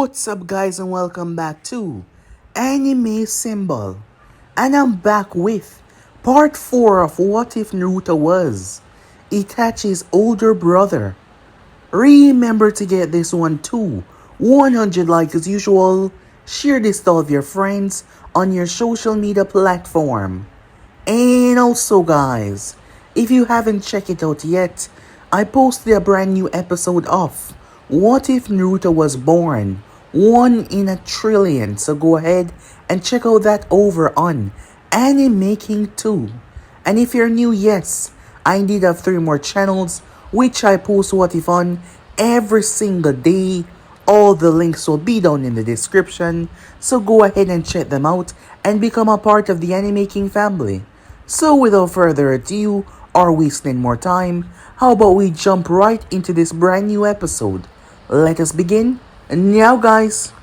What's up guys and welcome back to Anime Symbol. And I'm back with part 4 of What If Naruto Was Itachi's older brother. Remember to get this one too. 100 likes as usual. Share this to all of your friends on your social media platform. And also guys, if you haven't checked it out yet, I posted a brand new episode of What If Naruto Was Born? 1 in a Trillion. So go ahead and check out that over on Anime King 2. And if you're new, yes, I indeed have 3 more channels which I post What If on every single day. All the links will be down in the description, so go ahead and check them out and become a part of the Anime King family. So without further ado, or wasting more time, how about we jump right into this brand new episode? Let us begin now guys.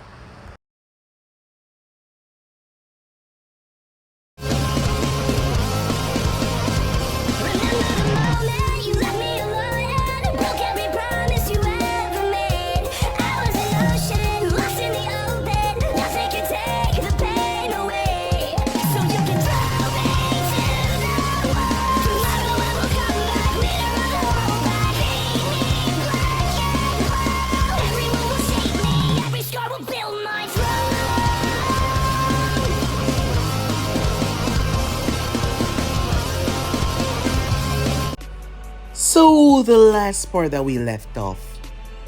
So the last part that we left off,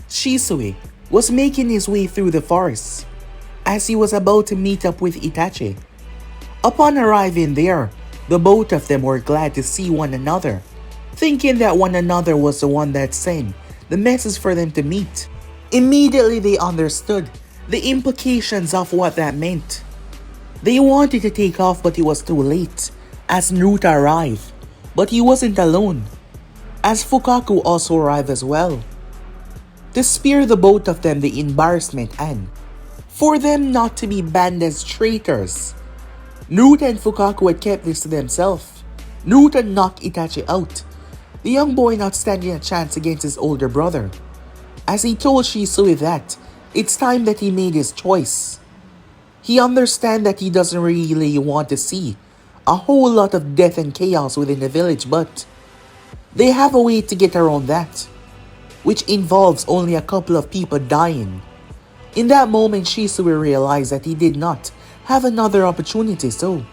Shisui was making his way through the forest as he was about to meet up with Itachi. Upon arriving there, the both of them were glad to see one another, thinking that one another was the one that sent the message for them to meet. Immediately they understood the implications of what that meant. They wanted to take off but it was too late as Naruto arrived, but he wasn't alone, as Fugaku also arrived as well, to spare the both of them the embarrassment and for them not to be banned as traitors. Naruto and Fugaku had kept this to themselves. Naruto knocked Itachi out, the young boy not standing a chance against his older brother, as he told Shisui that it's time that he made his choice. He understands that he doesn't really want to see a whole lot of death and chaos within the village, but they have a way to get around that, which involves only a couple of people dying. In that moment, Shisui realized that he did not have another opportunity, so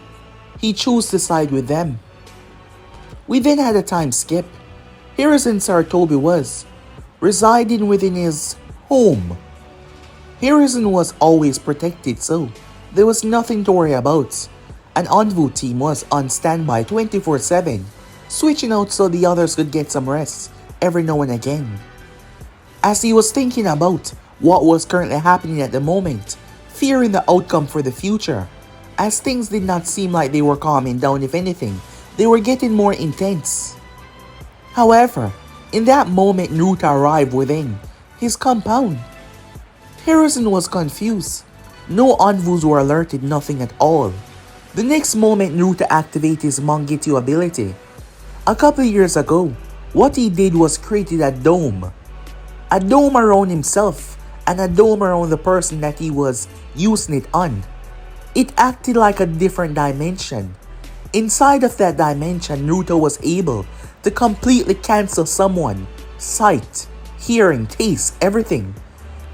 he chose to side with them. We then had a time skip. Hiruzen Sarutobi was residing within his home. Hiruzen was always protected, so there was nothing to worry about. An envoy team was on standby 24/7. Switching out so the others could get some rest every now and again. As he was thinking about what was currently happening at the moment, fearing the outcome for the future, as things did not seem like they were calming down. If anything, they were getting more intense. However, in that moment Naruto arrived within his compound. Hiruzen was confused. No envoys were alerted, nothing at all. The next moment Naruto activated his Mangetsu ability. A couple years ago, what he did was created a dome. A dome around himself and a dome around the person that he was using it on. It acted like a different dimension. Inside of that dimension, Naruto was able to completely cancel someone, sight, hearing, taste, everything.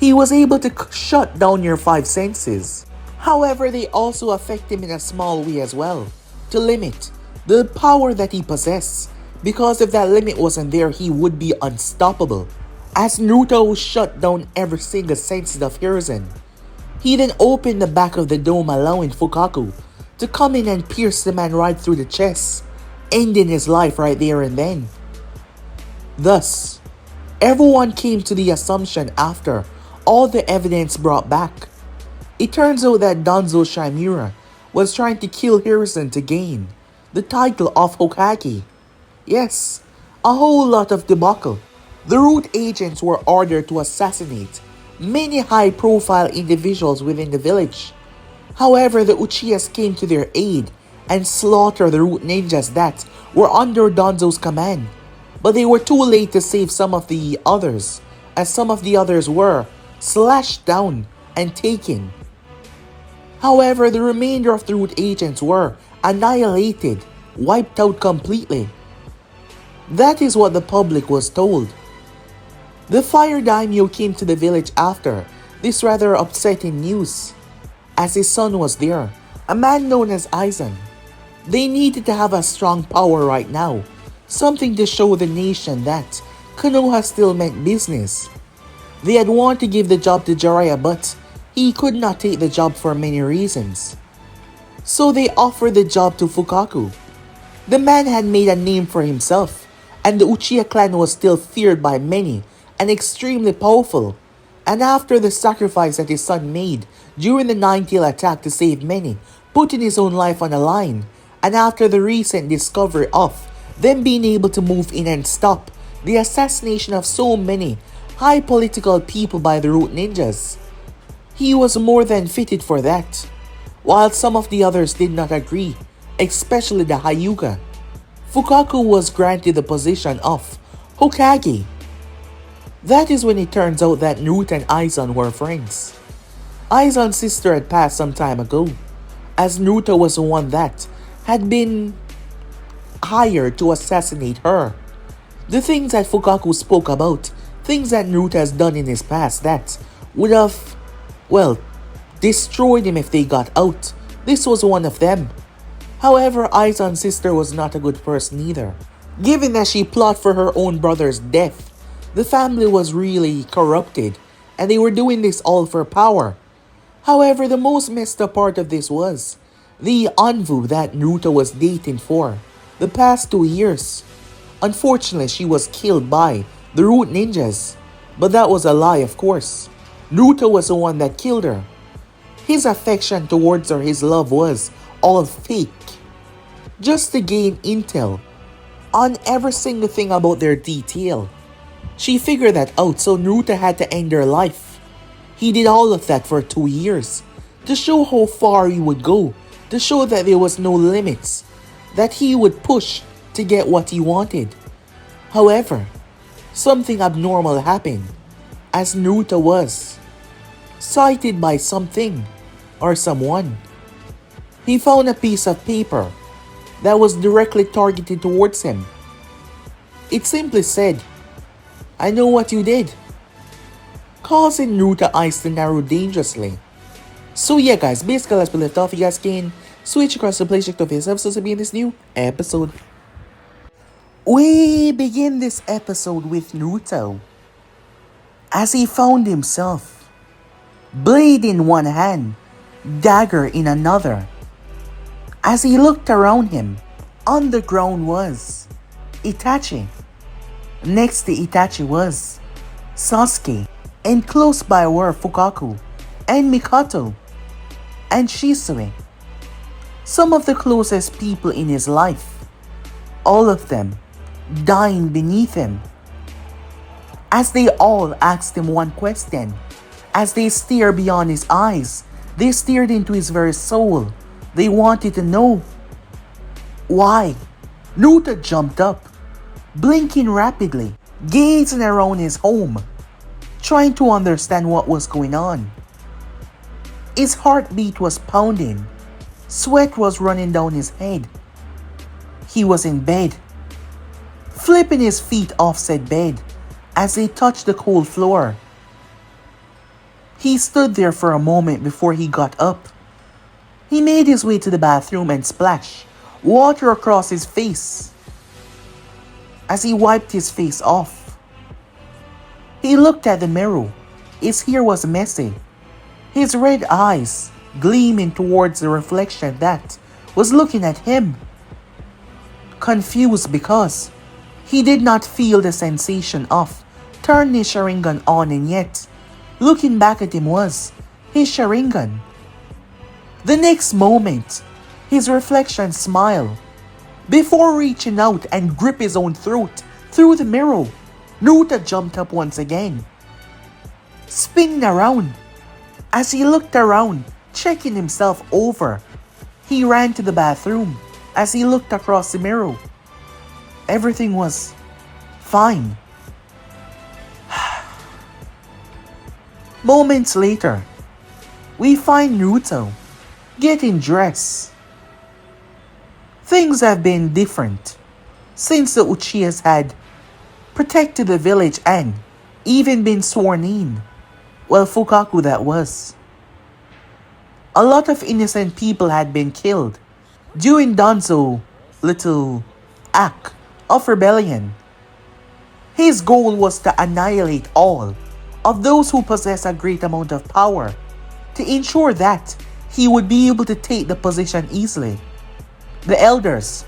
He was able to shut down your 5 senses. However, they also affect him in a small way as well, to limit the power that he possessed, because if that limit wasn't there, he would be unstoppable. As Naruto shut down every single sense of Hiruzen, he then opened the back of the dome, allowing Fugaku to come in and pierce the man right through the chest, ending his life right there and then. Thus, everyone came to the assumption after all the evidence brought back. It turns out that Danzo Shimura was trying to kill Hiruzen to gain the title of Hokage. Yes, a whole lot of debacle. The root agents were ordered to assassinate many high-profile individuals within the village. However, the Uchihas came to their aid and slaughtered the root ninjas that were under Danzo's command. But they were too late to save some of the others, as some of the others were slashed down and taken. However, the remainder of the root agents were annihilated, wiped out completely. That is what the public was told. The fire daimyo came to the village after this rather upsetting news, as his son was there, a man known as Aizen. They needed to have a strong power right now, something to show the nation that Konoha still meant business. They had wanted to give the job to Jiraiya, but he could not take the job for many reasons. So they offered the job to Fugaku. The man had made a name for himself, and the Uchiha clan was still feared by many and extremely powerful. And after the sacrifice that his son made during the Nine-Tail attack to save many, putting his own life on the line, and after the recent discovery of them being able to move in and stop the assassination of so many high political people by the root ninjas, he was more than fitted for that. While some of the others did not agree, especially the Hyuga, Fugaku was granted the position of Hokage. That is when it turns out that Naruto and Aizen were friends. Aizen's sister had passed some time ago, as Naruto was the one that had been hired to assassinate her. The things that Fugaku spoke about, things that Naruto has done in his past that would have, destroyed him if they got out. This was one of them. However, Aizen's sister was not a good person either. Given that she plotted for her own brother's death, the family was really corrupted, and they were doing this all for power. However, the most messed up part of this was the Anvu that Naruto was dating for the past 2 years. Unfortunately, she was killed by the root ninjas, but that was a lie, of course. Naruto was the one that killed her. His affection towards her, his love, was all fake, just to gain intel on every single thing about their detail. She figured that out, so Naruto had to end her life. He did all of that for 2 years, to show how far he would go, to show that there was no limits, that he would push to get what he wanted. However, something abnormal happened, as Naruto was sighted by something or someone. He found a piece of paper that was directly targeted towards him. It simply said, "I know what you did," causing Naruto's eyes to narrow dangerously. So yeah guys, basically as we left off, you guys can switch across the playcheck of this episode to be in this new episode. We begin this episode with Naruto as he found himself, blade in one hand, dagger in another. As he looked around him, on the ground was Itachi. Next to Itachi was Sasuke, and close by were Fugaku, and Mikoto, and Shisui. Some of the closest people in his life, all of them dying beneath him. As they all asked him one question, as they stared beyond his eyes, they stared into his very soul. They wanted to know why. Naruto jumped up, blinking rapidly, gazing around his home, trying to understand what was going on. His heartbeat was pounding. Sweat was running down his head. He was in bed, flipping his feet off said bed as they touched the cold floor. He stood there for a moment before he got up. He made his way to the bathroom and splashed water across his face. As he wiped his face off, he looked at the mirror. His hair was messy, his red eyes gleaming towards the reflection that was looking at him. Confused because he did not feel the sensation of turning his Sharingan on, and yet looking back at him was his Sharingan. The next moment, his reflection smiled before reaching out and grip his own throat through the mirror. Naruto jumped up once again, spinning around. As he looked around, checking himself over, he ran to the bathroom. As he looked across the mirror, everything was fine. Moments later, we find Naruto getting dressed. Things have been different since the Uchihas had protected the village and even been sworn in. Well, Fugaku that was. A lot of innocent people had been killed during Danzo's little act of rebellion. His goal was to annihilate all of those who possess a great amount of power to ensure that he would be able to take the position easily. The elders,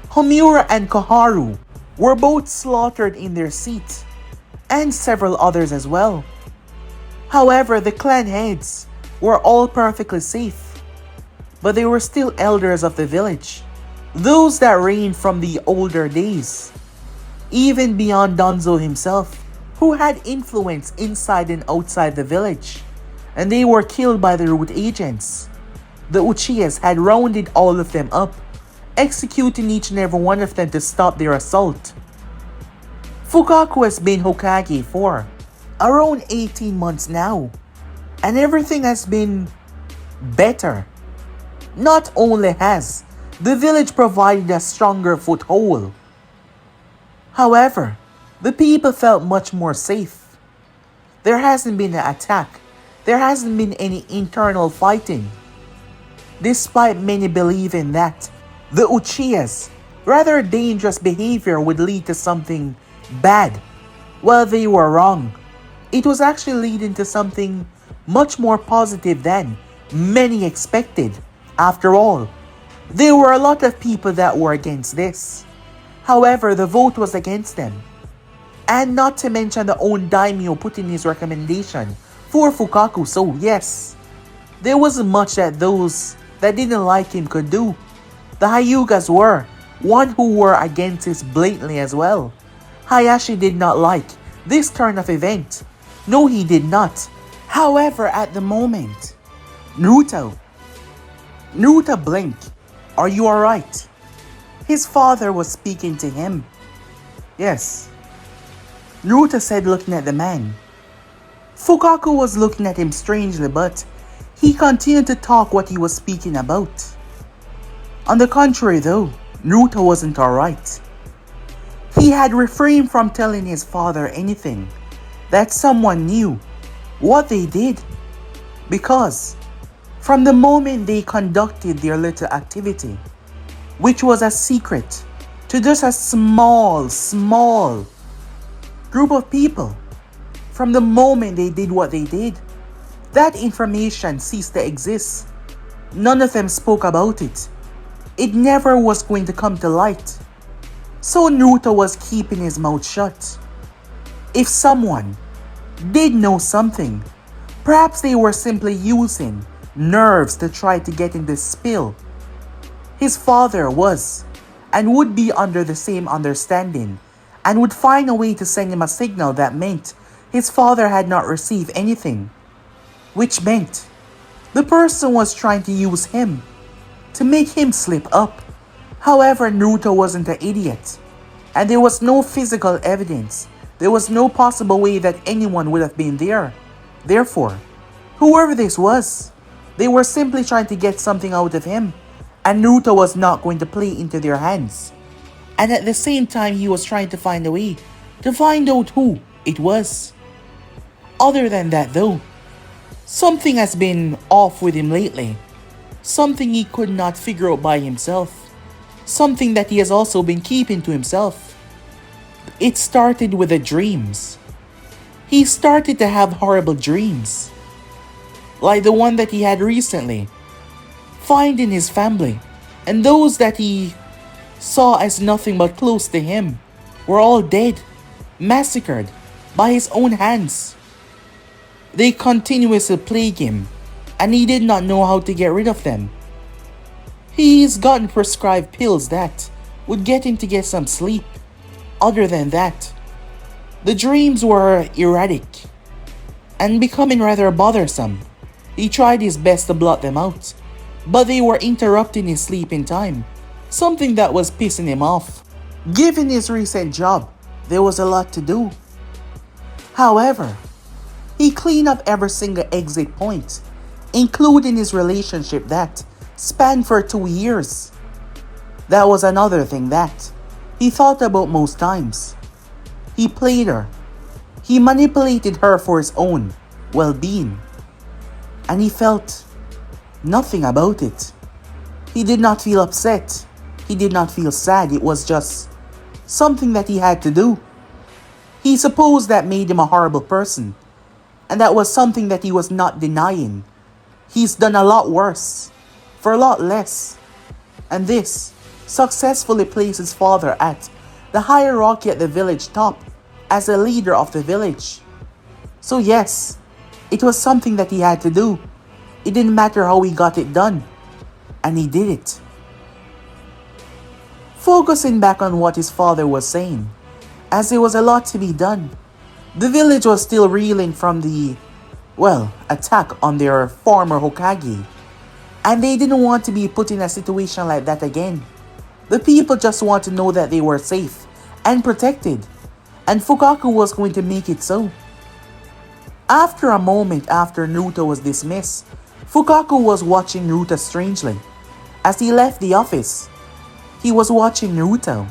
Homura and Koharu, were both slaughtered in their seat, and several others as well. However, the clan heads were all perfectly safe, but they were still elders of the village, those that reigned from the older days, even beyond Danzo himself, who had influence inside and outside the village, and they were killed by the root agents. The Uchihas had rounded all of them up, executing each and every one of them to stop their assault. Fugaku has been Hokage for around 18 months now, and everything has been better. Not only has the village provided a stronger foothold, however, the people felt much more safe. There hasn't been an attack, there hasn't been any internal fighting, despite many believing that the Uchiha's rather dangerous behavior would lead to something bad. Well, they were wrong. It was actually leading to something much more positive than many expected. After all, there were a lot of people that were against this. However, the vote was against them. And not to mention the own daimyo put in his recommendation for Fugaku, so yes, there wasn't much that those that didn't like him could do. The Hyugas were one who were against this blatantly as well. Hayashi did not like this turn of event. No, he did not. However, at the moment, Naruto blinked. Are you alright? His father was speaking to him. Yes. Naruto said, looking at the man. Fugaku was looking at him strangely, but he continued to talk what he was speaking about. On the contrary though, Naruto wasn't alright. He had refrained from telling his father anything that someone knew what they did, because from the moment they conducted their little activity, which was a secret to just a small group of people, from the moment they did what they did, that information ceased to exist. None of them spoke about it. It never was going to come to light. So Naruto was keeping his mouth shut. If someone did know something, perhaps they were simply using nerves to try to get in this spill. His father was and would be under the same understanding and would find a way to send him a signal that meant his father had not received anything, which meant the person was trying to use him to make him slip up. However, Naruto wasn't an idiot, and there was no physical evidence. There was no possible way that anyone would have been there. Therefore, whoever this was, they were simply trying to get something out of him, and Naruto was not going to play into their hands. And at the same time, he was trying to find a way to find out who it was. Other than that though, something has been off with him lately. Something he could not figure out by himself. Something that he has also been keeping to himself. It started with the dreams. He started to have horrible dreams, like the one that he had recently, finding his family, and those that he saw as nothing but close to him were all dead, massacred by his own hands. They continuously plague him, and he did not know how to get rid of them. He's gotten prescribed pills that would get him to get some sleep. Other than that, the dreams were erratic and becoming rather bothersome. He tried his best to blot them out, but they were interrupting his sleeping time, something that was pissing him off. Given his recent job, there was a lot to do. However, he cleaned up every single exit point including his relationship that spanned for 2 years. That was another thing that he thought about most times. He played her. He manipulated her for his own well-being. And he felt nothing about it. He did not feel upset. He did not feel sad. It was just something that he had to do. He supposed that made him a horrible person. And that was something that he was not denying. He's done a lot worse. For a lot less. And this successfully placed his father at the hierarchy at the village top as a leader of the village. So yes, it was something that he had to do. It didn't matter how he got it done. And he did it. Focusing back on what his father was saying, as there was a lot to be done. The village was still reeling from the, attack on their former Hokage. And they didn't want to be put in a situation like that again. The people just want to know that they were safe and protected. And Fugaku was going to make it so. After a moment after Naruto was dismissed, Fugaku was watching Naruto strangely. As he left the office, he was watching Naruto.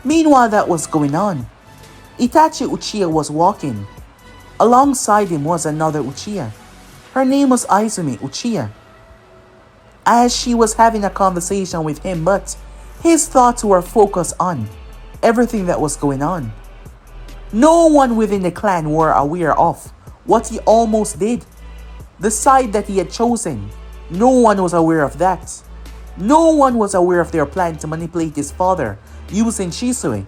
Meanwhile that was going on, Itachi Uchiha was walking. Alongside him was another Uchiha. Her name was Izumi Uchiha. As she was having a conversation with him, but his thoughts were focused on everything that was going on. No one within the clan were aware of what he almost did. The side that he had chosen, no one was aware of that. No one was aware of their plan to manipulate his father using Shisui.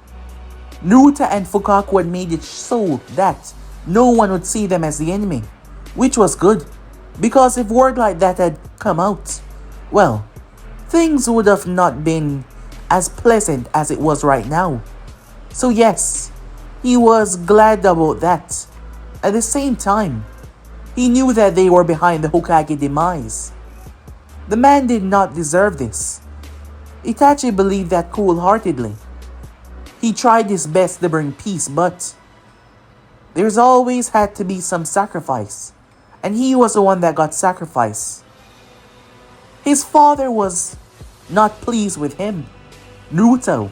Naruto and Fugaku had made it so that no one would see them as the enemy, which was good, because if word like that had come out, things would have not been as pleasant as it was right now. So yes, he was glad about that. At the same time, he knew that they were behind the Hokage demise. The man did not deserve this. Itachi believed that cool-heartedly. He tried his best to bring peace, but there's always had to be some sacrifice, and he was the one that got sacrificed. His father was not pleased with him. Naruto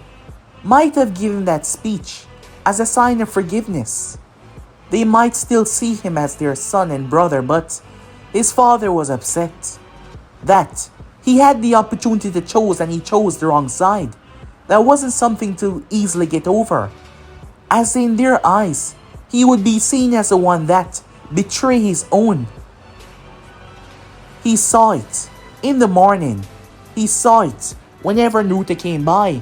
might have given that speech as a sign of forgiveness. They might still see him as their son and brother, but his father was upset that he had the opportunity to choose and he chose the wrong side. That wasn't something to easily get over, as in their eyes, he would be seen as the one that betrayed his own. He saw it in the morning. He saw it whenever Naruto came by.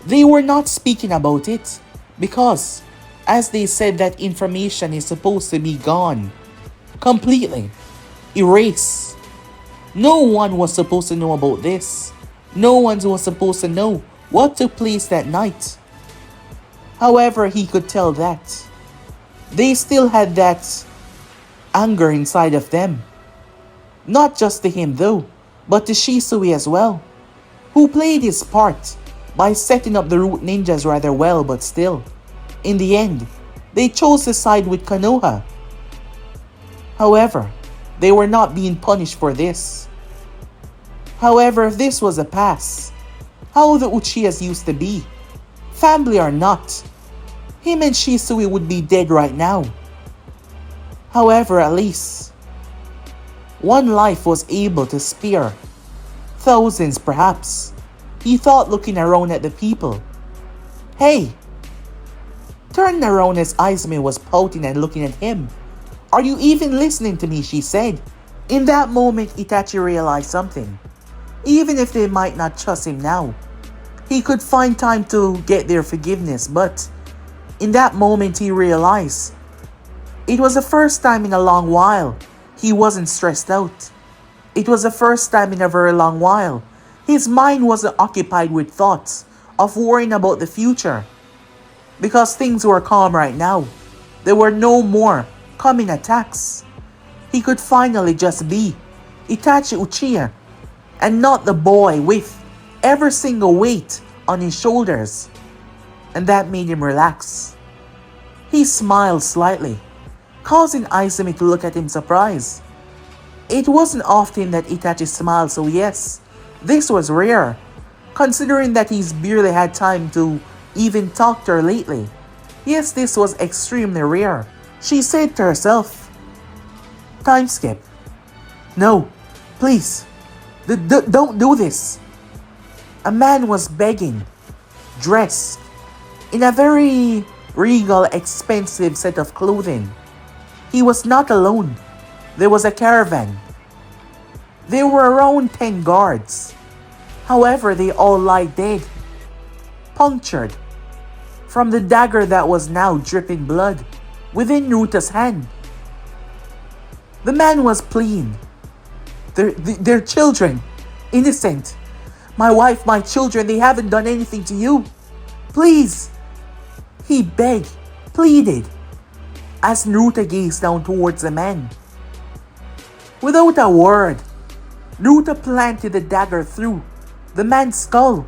They were not speaking about it because, as they said, that information is supposed to be gone. Completely. Erased. No one was supposed to know about this. No one was supposed to know what took place that night. However, he could tell that they still had that anger inside of them. Not just to him though, but to Shisui as well, who played his part by setting up the root ninjas rather well, but still, in the end, they chose to side with Konoha. However, they were not being punished for this. However, if this was a past, how the Uchihas used to be, family or not, him and Shisui would be dead right now. However, at least, one life was able to spare. Thousands perhaps, he thought, looking around at the people. Hey! Turned around as Izumi was pouting and looking at him. Are you even listening to me? She said. In that moment, Itachi realized something. Even if they might not trust him now, he could find time to get their forgiveness, but in that moment he realized it was the first time in a long while he wasn't stressed out. It was the first time in a very long while his mind wasn't occupied with thoughts of worrying about the future. Because things were calm right now. There were no more coming attacks. He could finally just be Itachi Uchiha and not the boy with every single weight on his shoulders. And that made him relax. He smiled slightly, causing Izumi to look at him surprised. It wasn't often that Itachi smiled, so yes, this was rare, considering that he's barely had time to even talk to her lately. Yes, this was extremely rare. She said to herself, "Time skip. No, please, don't do this." A man was begging, dressed in a very regal, expensive set of clothing. He was not alone. There was a caravan. There were around 10 guards. However, they all lie dead, punctured, from the dagger that was now dripping blood within Naruto's hand. The man was pleading. They're children, innocent. My wife, my children, they haven't done anything to you. Please. He begged, pleaded, as Naruto gazed down towards the man. Without a word, Naruto planted the dagger through the man's skull,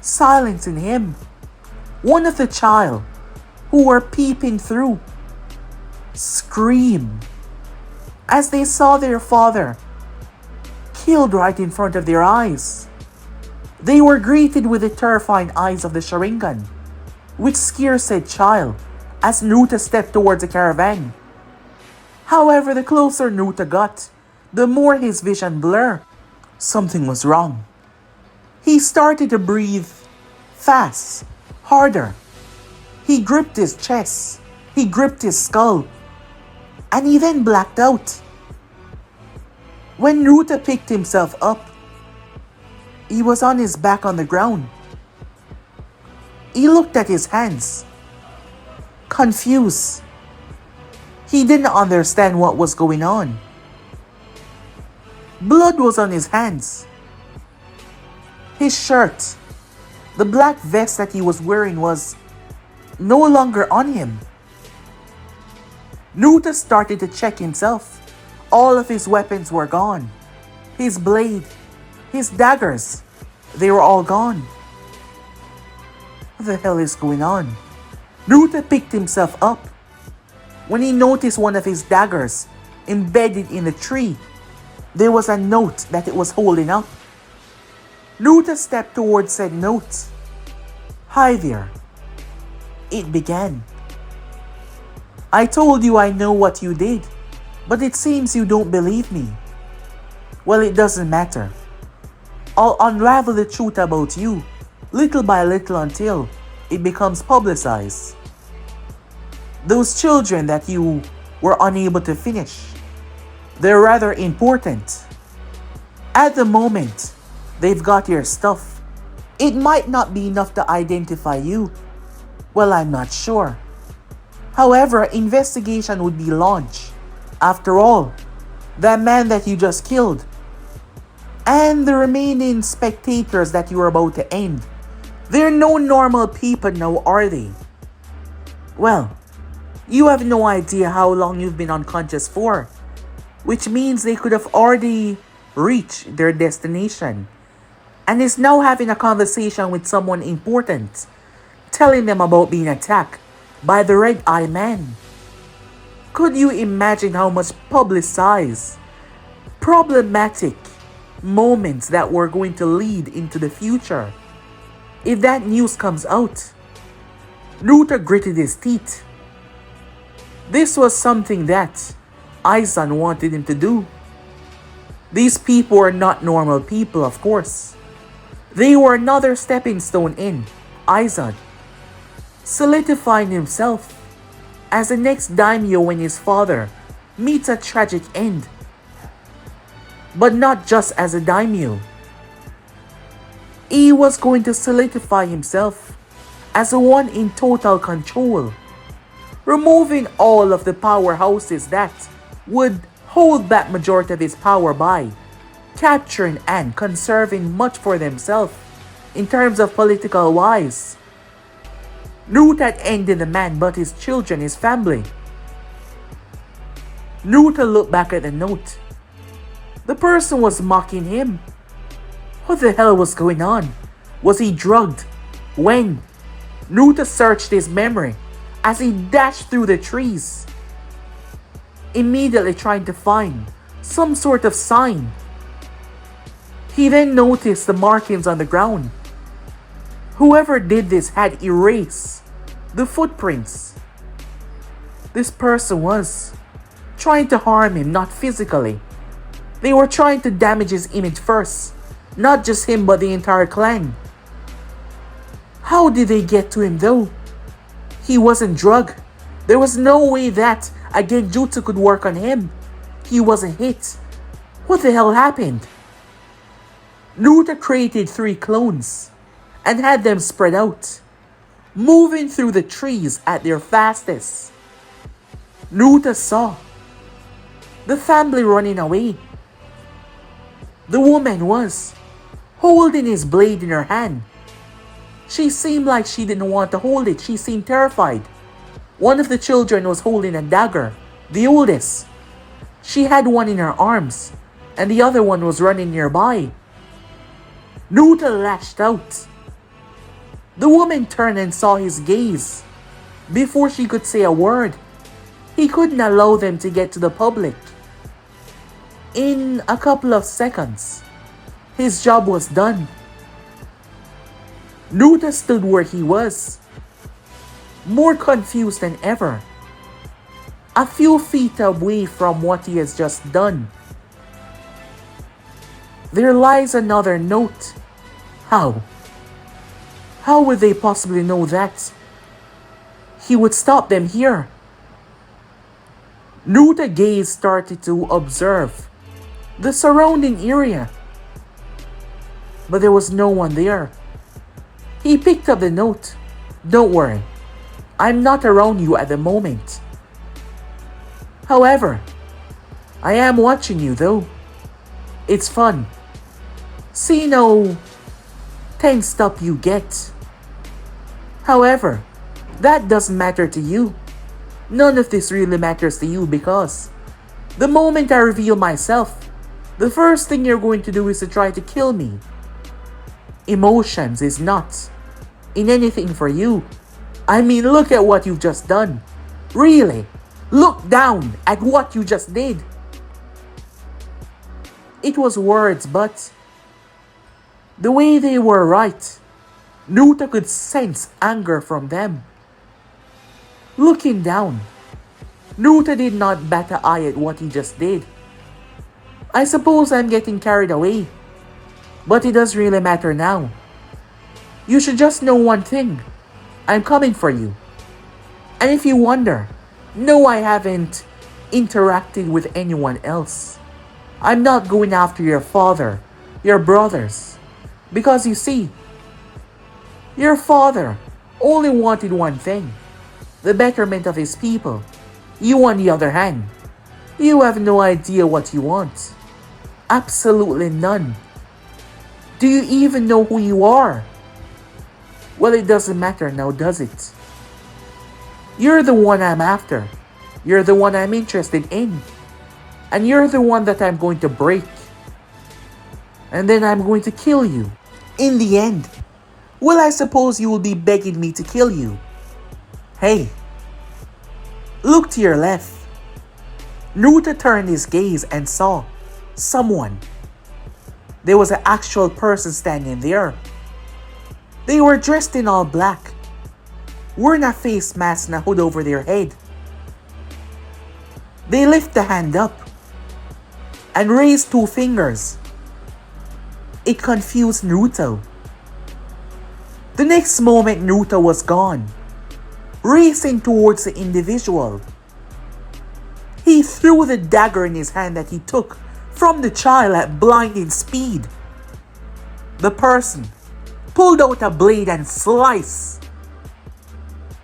silencing him. One of the child, who were peeping through, screamed as they saw their father killed right in front of their eyes. They were greeted with the terrifying eyes of the Sharingan, which scared said child as Naruto stepped towards the caravan. However, the closer Naruto got, the more his vision blurred. Something was wrong. He started to breathe fast, harder. He gripped his chest, he gripped his skull, and he then blacked out. When Naruto picked himself up, he was on his back on the ground. He looked at his hands, confused. He didn't understand what was going on. Blood was on his hands. His shirt, the black vest that he was wearing, was no longer on him. Naruto started to check himself. All of his weapons were gone. His blade, his daggers, they were all gone. What the hell is going on? Naruto picked himself up when he noticed one of his daggers embedded in the tree. There was a note that it was holding up. Naruto stepped towards said note. "Hi there." It began. "I told you I know what you did, but it seems you don't believe me. Well, it doesn't matter. I'll unravel the truth about you, little by little until it becomes publicized. Those children that you were unable to finish, they're rather important. At the moment, they've got your stuff. It might not be enough to identify you. Well, I'm not sure. However, investigation would be launched. After all, that man that you just killed and the remaining spectators that you were about to end, they're no normal people now, are they? Well, you have no idea how long you've been unconscious for, which means they could have already reached their destination and is now having a conversation with someone important, telling them about being attacked by the Red Eye Man. Could you imagine how much publicized, problematic moments that were going to lead into the future if that news comes out?" Naruto gritted his teeth. This was something that Aizen wanted him to do. These people were not normal people, of course. They were another stepping stone in Aizen, solidifying himself as the next daimyo when his father meets a tragic end. But not just as a daimyo. He was going to solidify himself as the one in total control, removing all of the powerhouses that would hold back majority of his power by capturing and conserving much for themselves in terms of political wise. Naruto had ended the man but his children, his family. Naruto looked back at the note. The person was mocking him. What the hell was going on? Was he drugged? When? Naruto searched his memory as he dashed through the trees, immediately trying to find some sort of sign. He then noticed the markings on the ground. Whoever did this had erased the footprints. This person was trying to harm him, not physically. They were trying to damage his image first, not just him but the entire clan. How did they get to him though? He wasn't drugged. There was no way that a genjutsu could work on him. He wasn't hit. What the hell happened? Naruto created 3 clones and had them spread out, moving through the trees at their fastest. Naruto saw the family running away. The woman was holding his blade in her hand. She seemed like she didn't want to hold it. She seemed terrified. One of the children was holding a dagger, the oldest. She had one in her arms, and the other one was running nearby. Naruto lashed out. The woman turned and saw his gaze. Before she could say a word, he couldn't allow them to get to the public. In a couple of seconds, his job was done. Naruto stood where he was, more confused than ever, a few feet away from what he has just done. There lies another note. How? How would they possibly know that? He would stop them here. Naruto's gaze started to observe the surrounding area, but there was no one there. He picked up the note. Don't worry, I'm not around you at the moment. However, I am watching you though. It's fun. See no tensed up you get. However, that doesn't matter to you. None of this really matters to you because the moment I reveal myself, the first thing you're going to do is to try to kill me. Emotions is not in anything for you. I mean, look at what you've just done. Really, look down at what you just did. It was words, but the way they were right, Naruto could sense anger from them. Looking down, Naruto did not bat an eye at what he just did. I suppose I'm getting carried away, but it doesn't really matter now. You should just know one thing. I'm coming for you. And if you wonder, no, I haven't interacted with anyone else. I'm not going after your father, your brothers. Because you see, your father only wanted one thing, the betterment of his people. You, on the other hand, you have no idea what you want. Absolutely none. Do you even know who you are? Well, it doesn't matter now, does it? You're the one I'm after. You're the one I'm interested in. And you're the one that I'm going to break. And then I'm going to kill you. In the end, well, I suppose you will be begging me to kill you. Hey, look to your left. Naruto turned his gaze and saw someone. There was an actual person standing there. They were dressed in all black, wearing a face mask and a hood over their head. They lift the hand up and raise 2 fingers. It confused Naruto. The next moment, Naruto was gone, racing towards the individual. He threw the dagger in his hand that he took from the child at blinding speed. The person pulled out a blade and sliced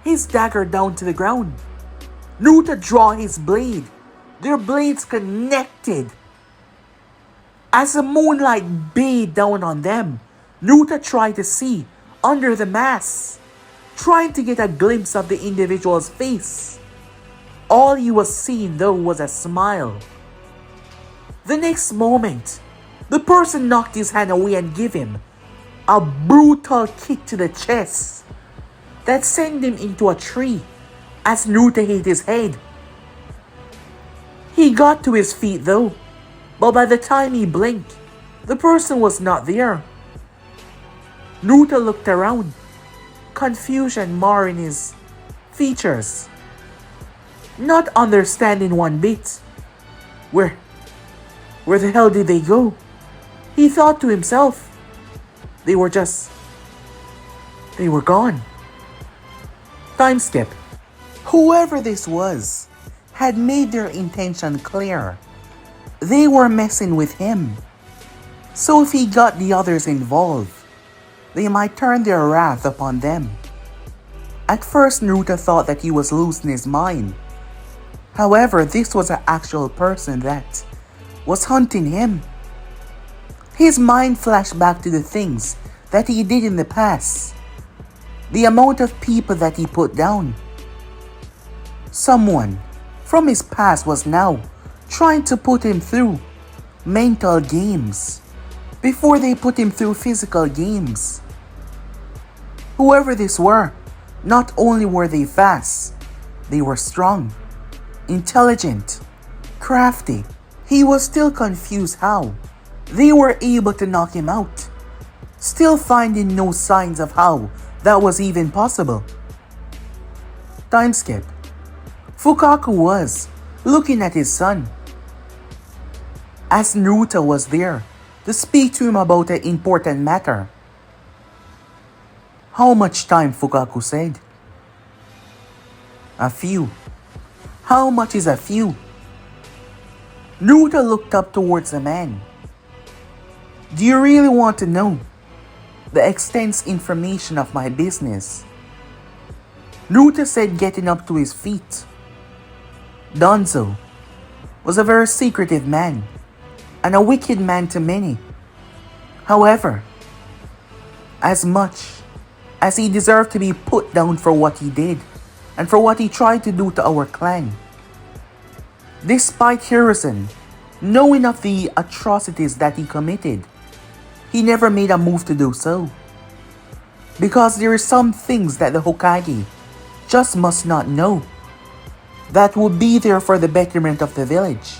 his dagger down to the ground. Naruto drew his blade. Their blades connected. As the moonlight beat down on them, Naruto tried to see under the mask, trying to get a glimpse of the individual's face. All he was seeing though was a smile. The next moment, the person knocked his hand away and gave him a brutal kick to the chest that sent him into a tree as Naruto hit his head. He got to his feet though, But by the time he blinked, the person was not there. Naruto looked around, confusion marring his features, not understanding one bit. Where the hell did they go? He thought to himself. They were gone. Time skip. Whoever this was had made their intention clear. They were messing with him. So if he got the others involved, they might turn their wrath upon them. At first, Naruto thought that he was losing his mind. However, this was an actual person that was hunting him. His mind flashed back to the things that he did in the past. The amount of people that he put down. Someone from his past was now trying to put him through mental games before they put him through physical games. Whoever this were, not only were they fast, they were strong, intelligent, crafty. He was still confused how they were able to knock him out, still finding no signs of how that was even possible. Time skip. Fugaku was looking at his son as Naruto was there to speak to him about an important matter. How much time? Fugaku said. A few. How much is a few? Naruto looked up towards the man. Do you really want to know the extensive information of my business? Naruto said, getting up to his feet. Danzo was a very secretive man and a wicked man to many. However, as much as he deserved to be put down for what he did and for what he tried to do to our clan, despite Hiruzen knowing of the atrocities that he committed, he never made a move to do so. Because there are some things that the Hokage just must not know that will be there for the betterment of the village.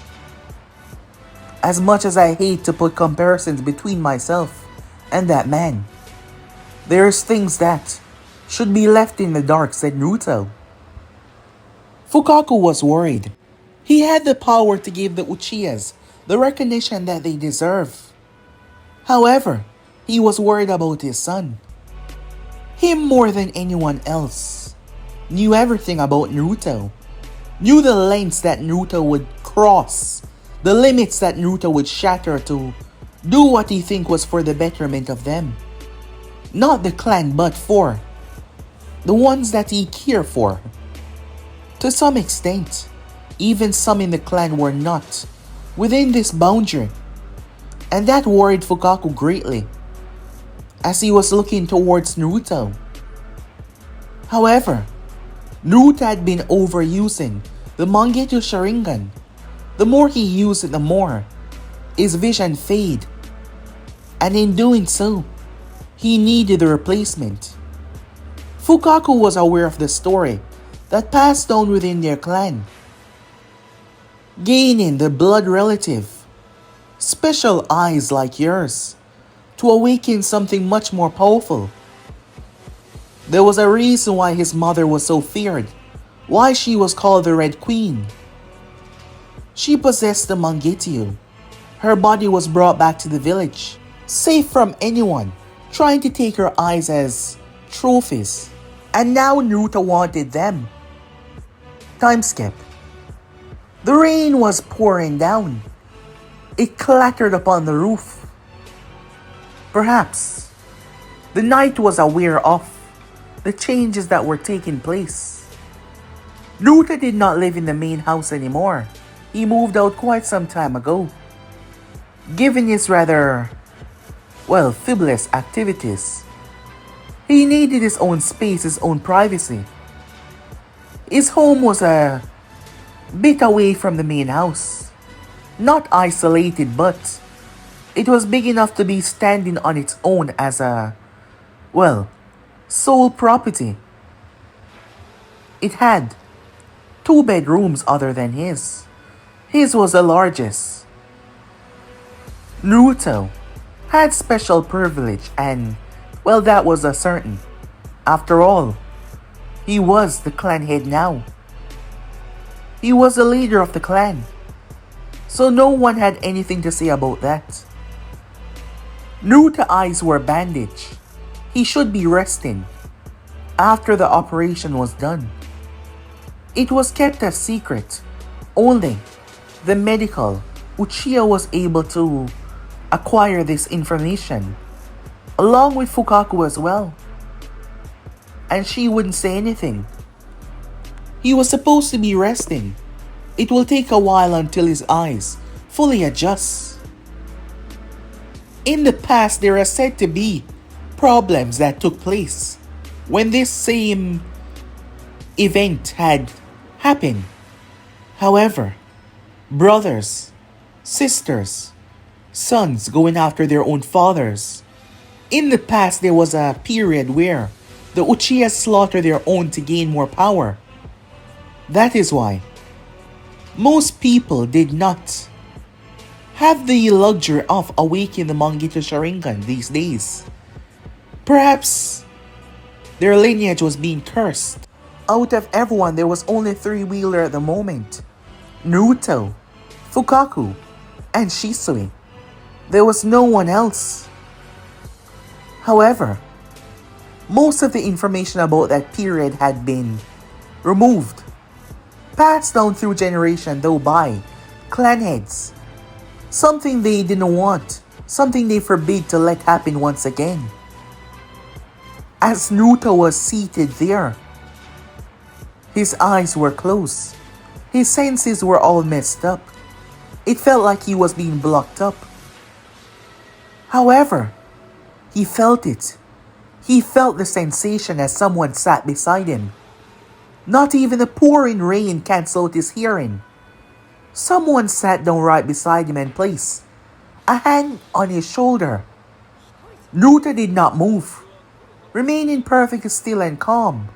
As much as I hate to put comparisons between myself and that man, there's things that should be left in the dark, said Naruto. Fugaku was worried. He had the power to give the Uchihas the recognition that they deserve. However, he was worried about his son. Him more than anyone else knew everything about Naruto. Knew the lengths that Naruto would cross, the limits that Naruto would shatter to do what he think was for the betterment of them. Not the clan, but for the ones that he cared for. To some extent, even some in the clan were not within this boundary, and that worried Fugaku greatly as he was looking towards Naruto. However, Naruto had been overusing the Mangekyou Sharingan. The more he used it, the more his vision faded, and in doing so, he needed a replacement. Fugaku was aware of the story that passed down within their clan. Gaining the blood relative, special eyes like yours, to awaken something much more powerful. There was a reason why his mother was so feared, why she was called the Red Queen. She possessed the Mangekyou. Her body was brought back to the village, safe from anyone trying to take her eyes as trophies. And now Naruto wanted them. Time skip. The rain was pouring down. It clattered upon the roof. Perhaps the knight was aware of the changes that were taking place. Naruto did not live in the main house anymore. He moved out quite some time ago, given his rather, frivolous activities. He needed his own space, his own privacy. His home was a bit away from the main house. Not isolated, but it was big enough to be standing on its own as a, sole property. It had 2 bedrooms other than his. His was the largest. Naruto had special privilege and, well, that was a certain. After all, he was the clan head now. He was the leader of the clan. So no one had anything to say about that. Naruto's eyes were bandaged. He should be resting after the operation was done. It was kept a secret. Only the medical Uchiha was able to acquire this information, along with Fugaku as well. And she wouldn't say anything. He was supposed to be resting. It will take a while until his eyes fully adjust. In the past, there are said to be problems that took place when this same event had happened. However, brothers, sisters, sons going after their own fathers. In the past, there was a period where the Uchiha slaughtered their own to gain more power. That is why most people did not have the luxury of awakening the Mangekyo Sharingan these days. Perhaps their lineage was being cursed. Out of everyone, there was only three-wheeler at the moment. Naruto, Fugaku, and Shisui. There was no one else. However, most of the information about that period had been removed, passed down through generation though by clan heads. Something they didn't want, something they forbid to let happen once again. As Naruto was seated there, his eyes were closed. His senses were all messed up. It felt like he was being blocked up. However, he felt it. He felt the sensation as someone sat beside him. Not even the pouring rain cancelled his hearing. Someone sat down right beside him and placed a hand on his shoulder. Naruto did not move, remaining perfectly still and calm.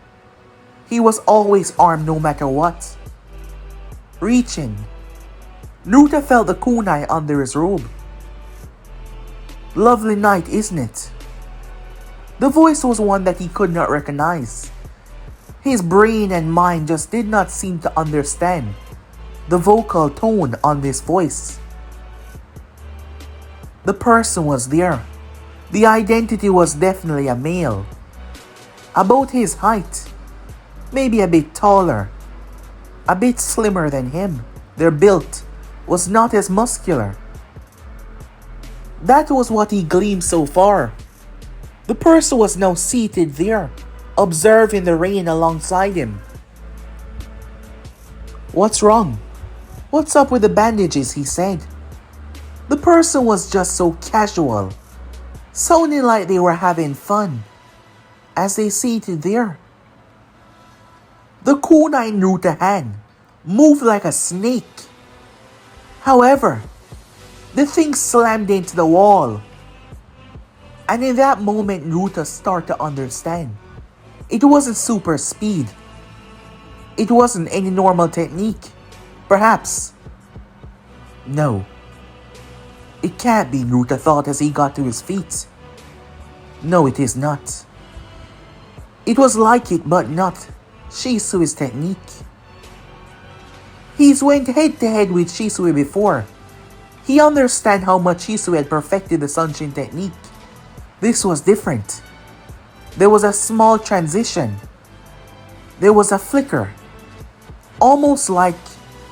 He was always armed no matter what. Reaching, Naruto felt the kunai under his robe. Lovely night, isn't it? The voice was one that he could not recognize. His brain and mind just did not seem to understand the vocal tone on this voice. The person was there. The identity was definitely a male. About his height, maybe a bit taller, a bit slimmer than him. Their build was not as muscular. That was what he gleamed so far. The person was now seated there, observing the rain alongside him. "What's wrong? What's up with the bandages?" he said. The person was just so casual, sounding like they were having fun as they seated there. The kunai in Naruto's hand moved like a snake. However, the thing slammed into the wall. And in that moment, Naruto started to understand. It wasn't super speed. It wasn't any normal technique. Perhaps. No. It can't be, Naruto thought as he got to his feet. No, it is not. It was like it, but not Shisui's technique. He's went head to head with Shisui before. He understand how much Shisui had perfected the Sunshin technique. This was different. There was a small transition. There was a flicker. Almost like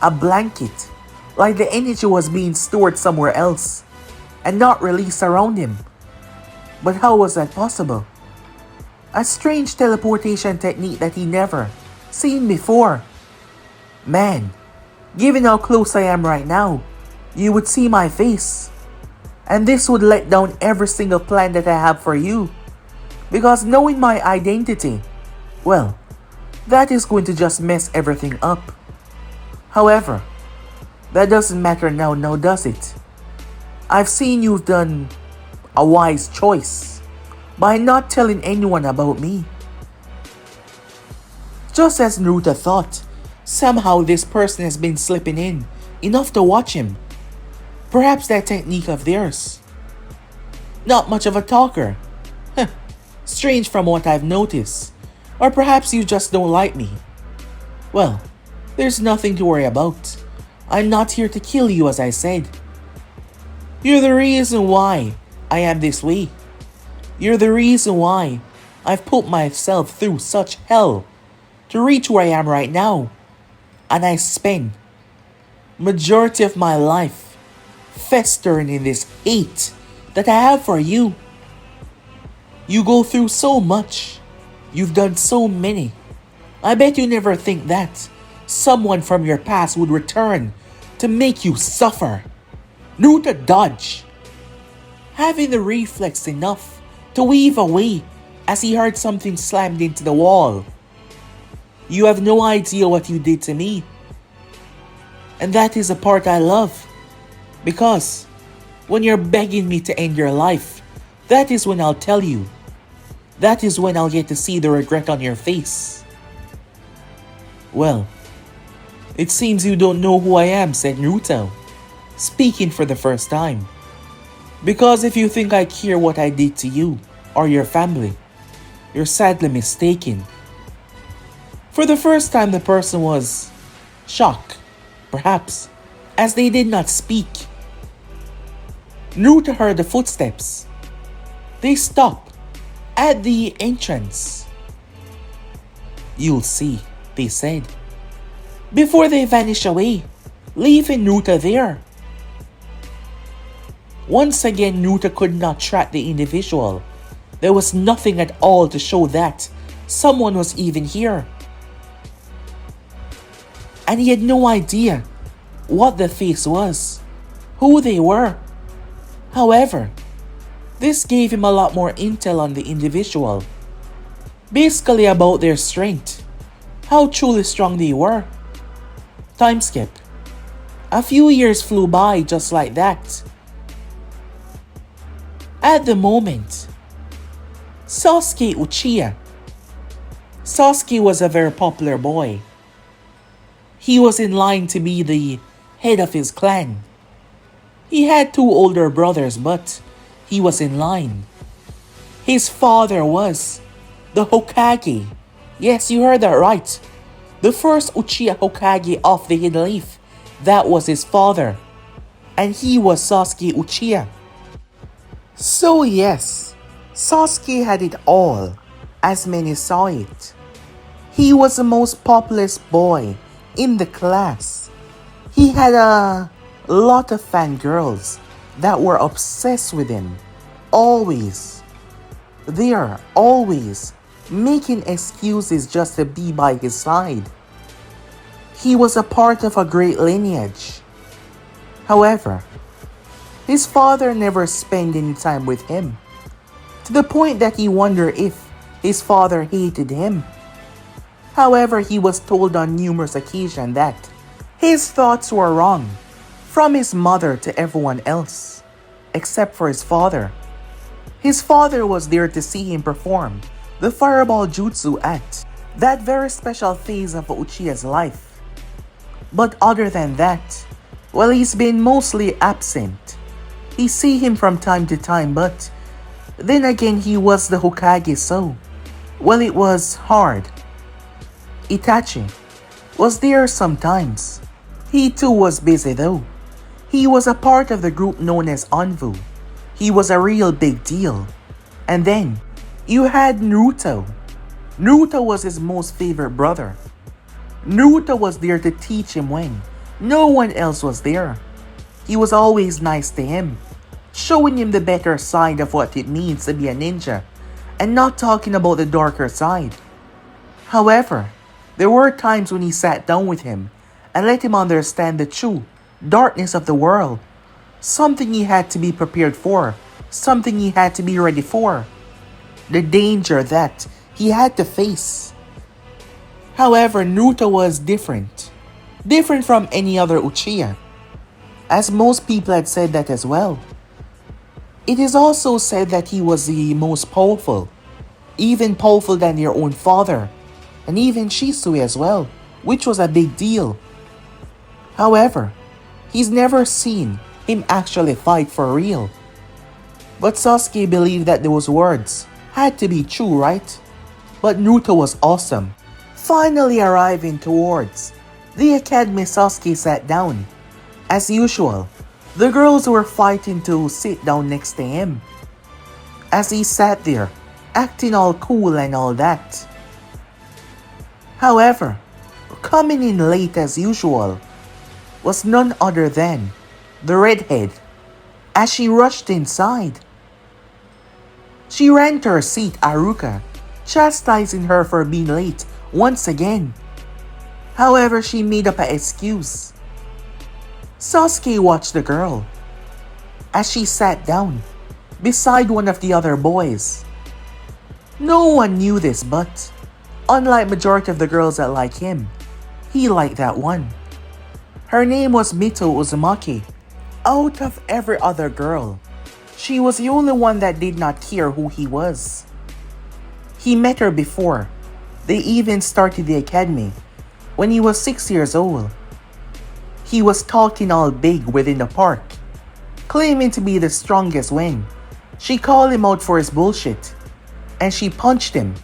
a blanket. Like the energy was being stored somewhere else and not released around him. But how was that possible? A strange teleportation technique that he never seen before. Man, given how close I am right now, you would see my face. And this would let down every single plan that I have for you. Because knowing my identity, well, that is going to just mess everything up. However, that doesn't matter now, does it? I've seen you've done a wise choice by not telling anyone about me. Just as Naruto thought, somehow this person has been slipping in enough to watch him. Perhaps that technique of theirs. Not much of a talker. Huh. Strange from what I've noticed. Or perhaps you just don't like me. Well, there's nothing to worry about. I'm not here to kill you, as I said. You're the reason why I am this way. You're the reason why I've put myself through such hell to reach where I am right now. And I spend majority of my life festering in this hate that I have for you. You go through so much. You've done so many. I bet you never think that someone from your past would return to make you suffer. Naruto dodged, having the reflex enough to weave away as he heard something slammed into the wall. You have no idea what you did to me. And that is the part I love. Because when you're begging me to end your life, that is when I'll tell you. That is when I'll get to see the regret on your face. Well, it seems you don't know who I am, said Naruto, speaking for the first time. Because if you think I care what I did to you or your family, you're sadly mistaken. For the first time, the person was shocked, perhaps, as they did not speak. Naruto heard the footsteps. They stopped at the entrance. You'll see, they said, before they vanished away, leaving Naruto there. Once again, Naruto could not track the individual. There was nothing at all to show that someone was even here. And he had no idea what the face was, who they were. However, this gave him a lot more intel on the individual. Basically about their strength, how truly strong they were. Time skip. A few years flew by just like that. At the moment, Sasuke Uchiha. Sasuke was a very popular boy. He was in line to be the head of his clan. He had two older brothers, but he was in line. His father was the Hokage. Yes, you heard that right. The first Uchiha Hokage of the Hidden Leaf. That was his father. And he was Sasuke Uchiha. So yes, Sasuke had it all, as many saw it. He was the most populous boy in the class. He had a lot of fangirls that were obsessed with him. Always. There, always making excuses just to be by his side. He was a part of a great lineage. However, his father never spent any time with him, to the point that he wondered if his father hated him. However, he was told on numerous occasions that his thoughts were wrong, from his mother to everyone else, except for his father. His father was there to see him perform the fireball jutsu at that very special phase of Uchiha's life. But other than that, well, he's been mostly absent. He see him from time to time, but then again he was the Hokage, so well, it was hard. Itachi was there sometimes. He too was busy though. He was a part of the group known as Anvu. He was a real big deal. And then you had Naruto. Naruto was his most favorite brother. Naruto was there to teach him when no one else was there. He was always nice to him, showing him the better side of what it means to be a ninja, and not talking about the darker side. However, there were times when he sat down with him and let him understand the true darkness of the world, something he had to be prepared for, something he had to be ready for, the danger that he had to face. However, Naruto was different from any other Uchiha, as most people had said that as well. It is also said that he was the most powerful, even powerful than their own father, and even Shisui as well, which was a big deal. However, he's never seen him actually fight for real. But Sasuke believed that those words had to be true, right? But Naruto was awesome. Finally arriving towards the academy, Sasuke sat down. As usual, the girls were fighting to sit down next to him. As he sat there, acting all cool and all that. However, coming in late as usual was none other than the redhead. As she rushed inside, she ran to her seat, Aruka, chastising her for being late once again. However, she made up an excuse. Sasuke watched the girl as she sat down beside one of the other boys. No one knew this, but unlike majority of the girls that like him, he liked that one. Her name was Mito Uzumaki. Out of every other girl, she was the only one that did not care who he was. He met her before they even started the academy when he was 6 years old. He was talking all big within the park, claiming to be the strongest when she called him out for his bullshit, and she punched him.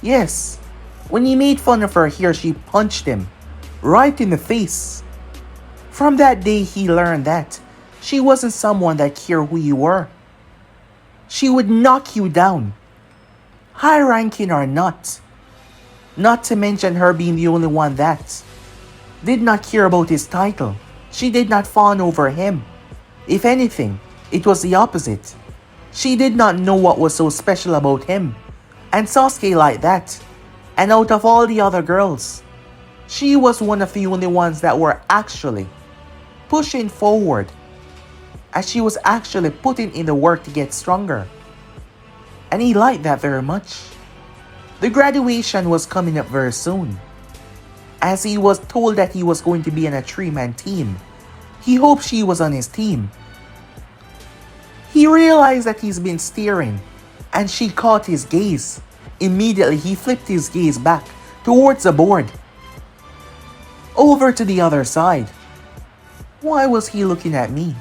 Yes, when he made fun of her here, she punched him right in the face. From that day, he learned that she wasn't someone that cared who you were. She would knock you down, high ranking or not. Not to mention her being the only one that did not care about his title. She did not fawn over him. If anything, it was the opposite. She did not know what was so special about him, and Sasuke liked that. And out of all the other girls, she was one of the only ones that were actually pushing forward, as she was actually putting in the work to get stronger. And he liked that very much. The graduation was coming up very soon. As he was told that he was going to be in a 3-man team, he hoped she was on his team. He realized that he's been staring, and she caught his gaze. Immediately, he flipped his gaze back towards the board, over to the other side. Why was he looking at me?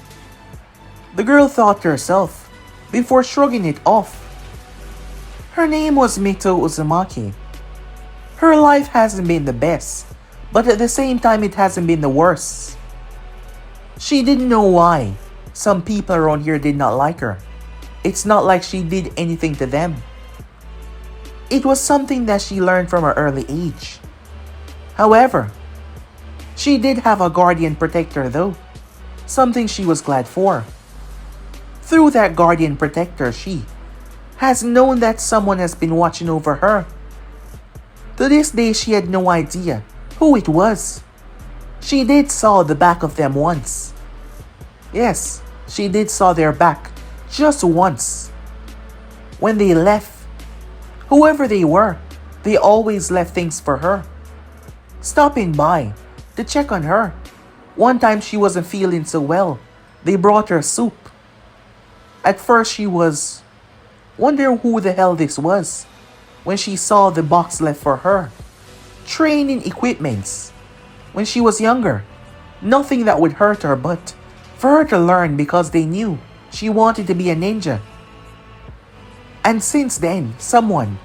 The girl thought to herself before shrugging it off. Her name was Mito Uzumaki. Her life hasn't been the best, but at the same time it hasn't been the worst. She didn't know why some people around here did not like her. It's not like she did anything to them. It was something that she learned from her early age. However, she did have a guardian protector though, something she was glad for. Through that guardian protector, she has known that someone has been watching over her. To this day, she had no idea who it was. She did saw the back of them once. Yes, she did saw their back just once. When they left, whoever they were, they always left things for her, stopping by to check on her. One time she wasn't feeling so well. They brought her soup. At first she was wondering who the hell this was when she saw the box left for her. Training equipments. When she was younger, nothing that would hurt her but for her to learn because they knew she wanted to be a ninja. And since then, someone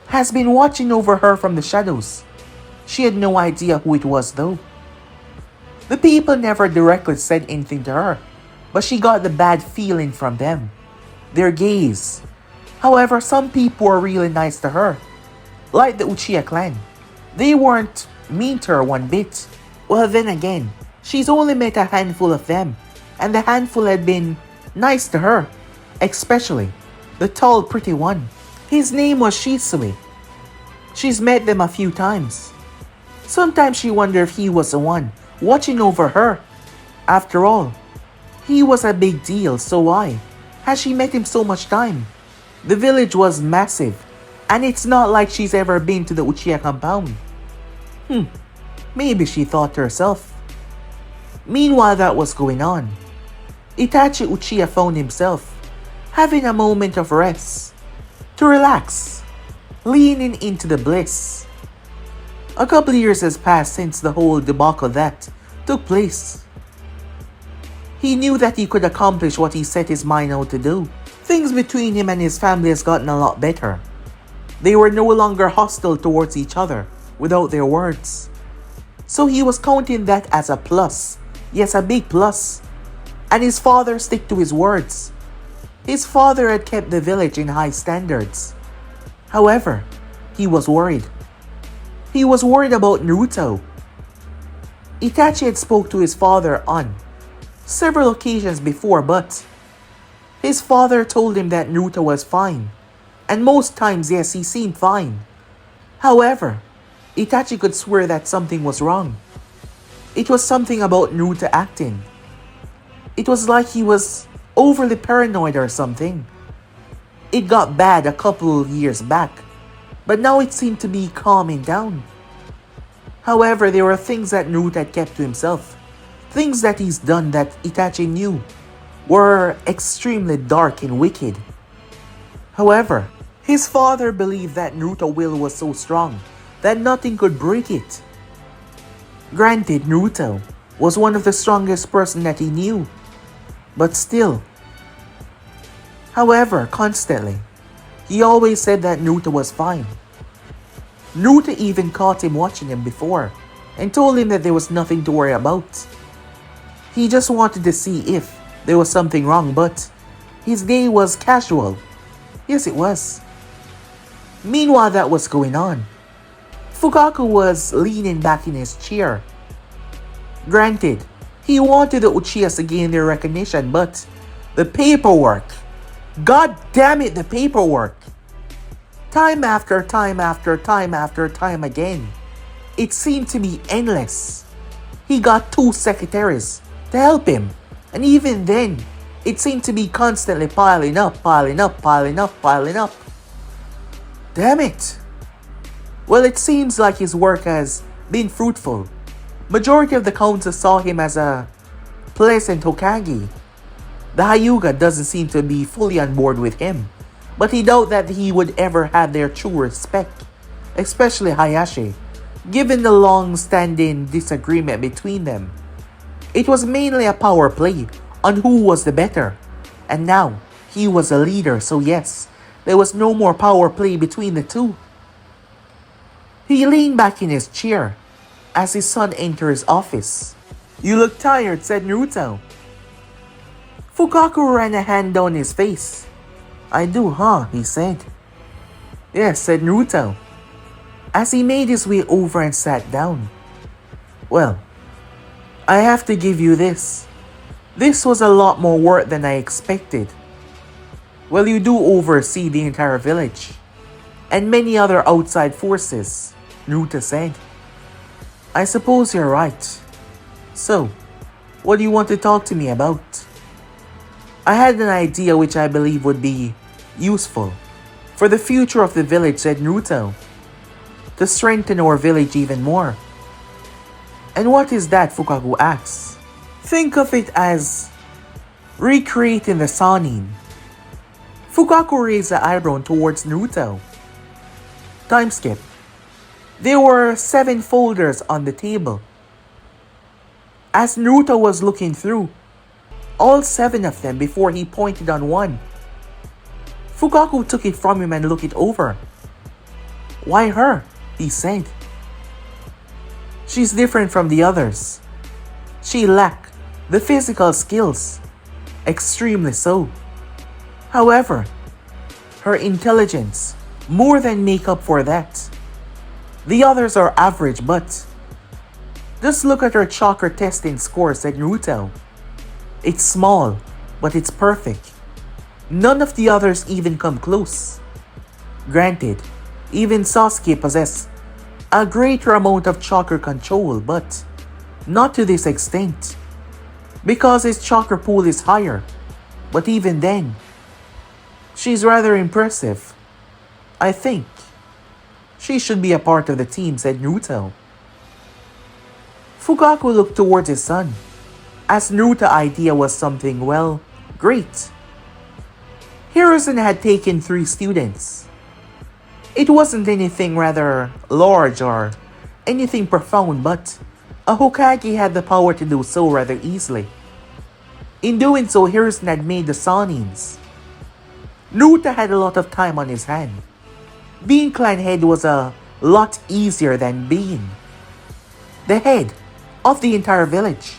has been watching over her from the shadows. She had no idea who it was though. The people never directly said anything to her, but she got the bad feeling from them. Their gaze. However, some people were really nice to her, like the Uchiha clan. They weren't mean to her one bit. Well, then again, she's only met a handful of them, and the handful had been nice to her, especially the tall, pretty one. His name was Shisui. She's met them a few times. Sometimes she wondered if he was the one watching over her. After all, he was a big deal, so why has she met him so much time? The village was massive, and it's not like she's ever been to the Uchiha compound. Maybe she thought to herself. Meanwhile that was going on, Itachi Uchiha found himself having a moment of rest, to relax, leaning into the bliss. A couple years has passed since the whole debacle that took place. He knew that he could accomplish what he set his mind out to do. Things between him and his family has gotten a lot better. They were no longer hostile towards each other without their words. So he was counting that as a plus. Yes, a big plus. And his father stuck to his words. His father had kept the village in high standards. However, he was worried. He was worried about Naruto. Itachi had spoke to his father on several occasions before, but his father told him that Naruto was fine. And most times, yes, he seemed fine. However, Itachi could swear that something was wrong. It was something about Naruto acting. It was like he was overly paranoid or something. It got bad a couple of years back, but now it seemed to be calming down. However, there were things that Naruto had kept to himself. Things that he's done that Itachi knew were extremely dark and wicked. However, his father believed that Naruto's will was so strong that nothing could break it. Granted, Naruto was one of the strongest person that he knew, but still. However, constantly, he always said that Naruto was fine. Naruto even caught him watching him before and told him that there was nothing to worry about. He just wanted to see if there was something wrong, but his day was casual. Yes, it was. Meanwhile, that was going on. Fugaku was leaning back in his chair. Granted, he wanted the Uchihas to gain their recognition, but the paperwork. God damn it, the paperwork. Time after time after time after time again. It seemed to be endless. He got 2 secretaries to help him, and even then, it seemed to be constantly piling up. Damn it. Well, it seems like his work has been fruitful. Majority of the council saw him as a pleasant Hokage. The Hyuga doesn't seem to be fully on board with him, but he doubted that he would ever have their true respect, especially Hayashi, given the long-standing disagreement between them. It was mainly a power play on who was the better, and now he was a leader, so yes, there was no more power play between the two. He leaned back in his chair as his son entered his office. "You look tired," said Naruto. Fugaku ran a hand down his face. "I do, huh?" he said. "Yes," said Naruto, as he made his way over and sat down. "Well, I have to give you this. This was a lot more work than I expected." "Well, you do oversee the entire village and many other outside forces," Naruto said. "I suppose you're right. So, what do you want to talk to me about?" "I had an idea which I believe would be useful for the future of the village," said Naruto, "to strengthen our village even more." "And what is that?" Fugaku asks. "Think of it as recreating the Sannin." Fugaku raised the eyebrow towards Naruto. Time skip. There were 7 folders on the table. As Naruto was looking through all 7 of them before he pointed on one, Fugaku took it from him and looked it over. "Why her?" he said. "She's different from the others. She lacked the physical skills, extremely so. However, her intelligence more than make up for that. The others are average, but just look at her chakra testing score," said Naruto. "It's small, but it's perfect. None of the others even come close. Granted, even Sasuke possesses a greater amount of chakra control, but not to this extent, because his chakra pool is higher. But even then, she's rather impressive. I think she should be a part of the team," said Naruto. Fugaku looked towards his son, as Naruto's idea was something, well, great. Hiruzen had taken 3 students. It wasn't anything rather large or anything profound, but a Hokage had the power to do so rather easily. In doing so, Hiruzen had made the Sanins. Naruto had a lot of time on his hand. Being clan head was a lot easier than being the head of the entire village.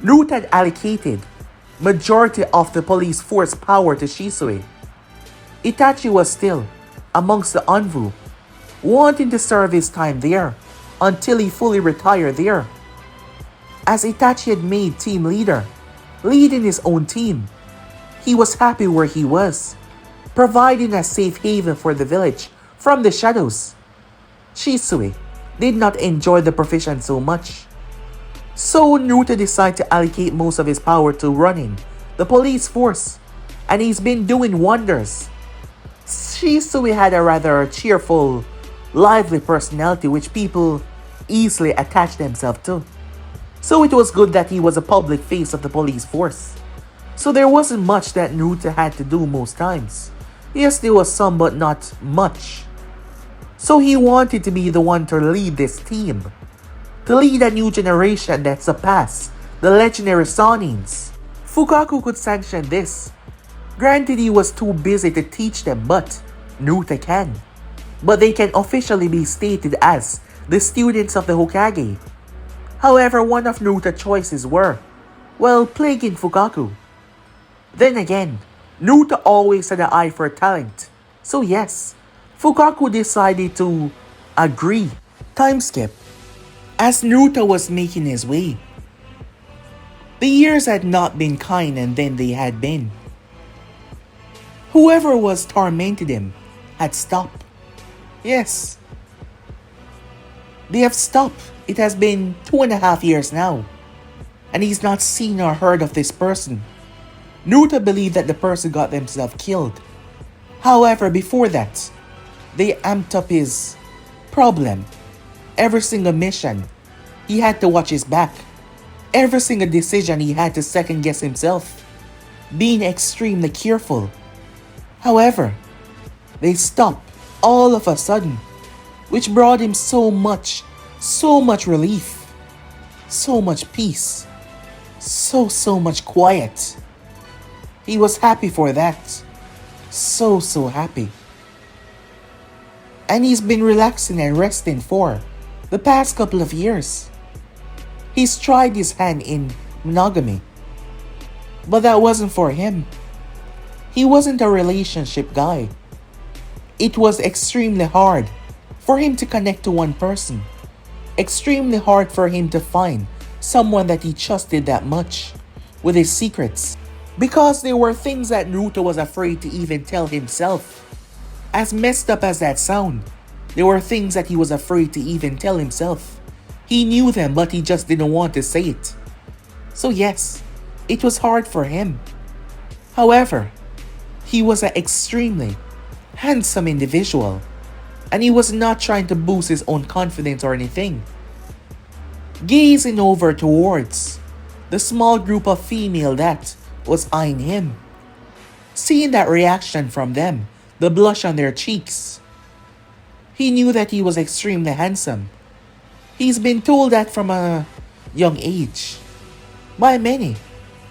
Naruto had allocated majority of the police force power to Shisui. Itachi was still amongst the Anvu, wanting to serve his time there until he fully retired there. As Itachi had made team leader, leading his own team, he was happy where he was, providing a safe haven for the village from the shadows. Shisui did not enjoy the profession so much. So Naruto decided to allocate most of his power to running the police force, and he's been doing wonders. Shisui had a rather cheerful, lively personality which people easily attached themselves to. So it was good that he was a public face of the police force. So there wasn't much that Naruto had to do most times. Yes, there was some, but not much. So he wanted to be the one to lead this team, to lead a new generation that surpassed the legendary Sanins. Fugaku could sanction this. Granted, he was too busy to teach them, but Naruto can. But they can officially be stated as the students of the Hokage. However, one of Naruto's choices were, well, plaguing Fugaku. Then again, Naruto always had an eye for talent. So yes, Fugaku decided to agree. Time skip. As Naruto was making his way, the years had not been kind, and then they had been. Whoever was tormenting him had stopped. Yes, they have stopped. It has been 2.5 years now, and he's not seen or heard of this person. Naruto believed that the person got themselves killed. However, before that, they amped up his problem. Every single mission, he had to watch his back. Every single decision, he had to second guess himself, being extremely careful. However, they stopped all of a sudden, which brought him so much relief, so much peace, so much quiet. He was happy for that. So happy. And he's been relaxing and resting for the past couple of years. He's tried his hand in monogamy, but that wasn't for him. He wasn't a relationship guy. It was extremely hard for him to connect to one person. Extremely hard for him to find someone that he trusted that much with his secrets. Because there were things that Naruto was afraid to even tell himself. As messed up as that sound, there were things that he was afraid to even tell himself. He knew them, but he just didn't want to say it. So yes, it was hard for him. However, he was an extremely handsome individual, and he was not trying to boost his own confidence or anything. Gazing over towards the small group of female that was eyeing him, seeing that reaction from them, the blush on their cheeks, he knew that he was extremely handsome. He's been told that from a young age by many,